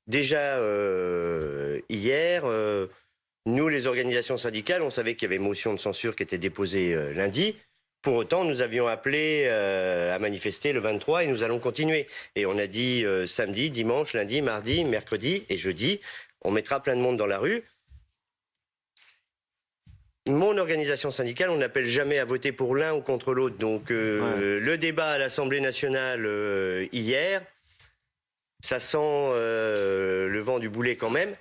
Déjà, hier, nous, les organisations syndicales, on savait qu'il y avait une motion de censure qui était déposée lundi. Pour autant, nous avions appelé à manifester le 23 et nous allons continuer. Et on a dit samedi, dimanche, lundi, mardi, mercredi et jeudi, on mettra plein de monde dans la rue. Mon organisation syndicale, on n'appelle jamais à voter pour l'un ou contre l'autre. Donc le débat à l'Assemblée nationale hier, ça sent le vent du boulet quand même.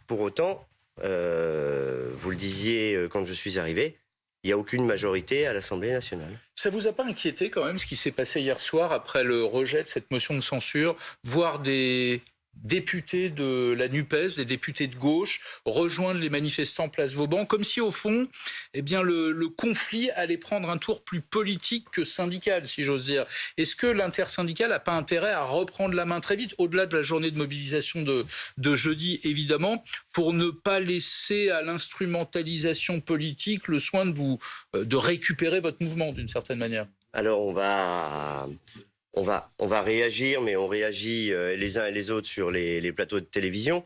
Pour autant, vous le disiez quand je suis arrivé, il n'y a aucune majorité à l'Assemblée nationale. Ça vous a pas inquiété quand même ce qui s'est passé hier soir après le rejet de cette motion de censure, voir des députés de la NUPES, des députés de gauche, rejoindre les manifestants place Vauban, comme si au fond, eh bien le conflit allait prendre un tour plus politique que syndical, si j'ose dire. Est-ce que l'intersyndicale n'a pas intérêt à reprendre la main très vite, au-delà de la journée de mobilisation de jeudi, évidemment, pour ne pas laisser à l'instrumentalisation politique le soin de récupérer votre mouvement, d'une certaine manière? Alors on va réagir, mais on réagit les uns et les autres sur les plateaux de télévision.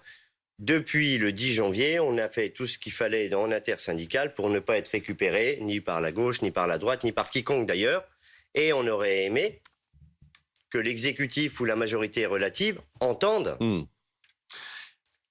Depuis le 10 janvier, on a fait tout ce qu'il fallait dans l'intersyndicale pour ne pas être récupéré, ni par la gauche, ni par la droite, ni par quiconque d'ailleurs. Et on aurait aimé que l'exécutif ou la majorité relative entendent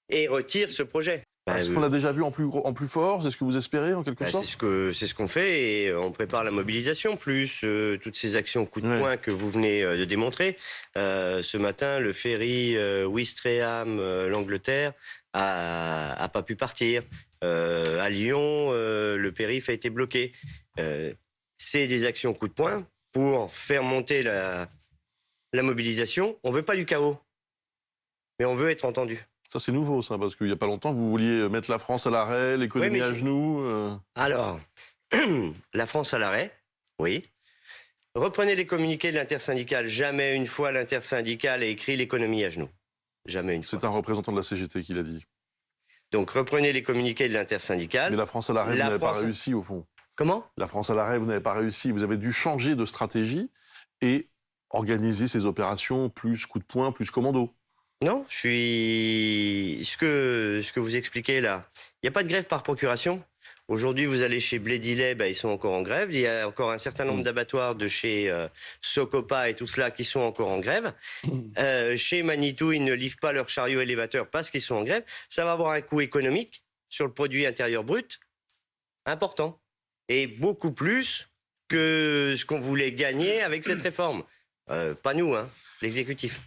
et retirent ce projet. Est-ce qu'on l'a déjà vu en plus fort? C'est ce que vous espérez, en quelque sorte? C'est ce qu'on fait et on prépare la mobilisation, plus toutes ces actions coup de poing que vous venez de démontrer. Ce matin, le ferry Ouistreham, l'Angleterre, a pas pu partir. À Lyon, le périph' a été bloqué. C'est des actions coup de poing pour faire monter la mobilisation. On veut pas du chaos, mais on veut être entendu. Ça, c'est nouveau, ça, parce qu'il n'y a pas longtemps, vous vouliez mettre la France à l'arrêt, l'économie à genoux. Alors, la France à l'arrêt, oui. Reprenez les communiqués de l'intersyndicale. Jamais une fois l'intersyndicale a écrit l'économie à genoux. Jamais une fois. C'est un représentant de la CGT qui l'a dit. Donc, reprenez les communiqués de l'intersyndicale. Mais la France à l'arrêt, vous n'avez pas réussi, au fond. Comment? La France à l'arrêt, vous n'avez pas réussi. Vous avez dû changer de stratégie et organiser ces opérations plus coup de poing, plus commando. Non, je suis... Ce que vous expliquez là, il n'y a pas de grève par procuration. Aujourd'hui, vous allez chez Blédilet, ils sont encore en grève. Il y a encore un certain nombre d'abattoirs de chez Socopa et tout cela qui sont encore en grève. Chez Manitou, ils ne livrent pas leurs chariots élévateurs parce qu'ils sont en grève. Ça va avoir un coût économique sur le produit intérieur brut important. Et beaucoup plus que ce qu'on voulait gagner avec cette réforme. Pas nous, l'exécutif.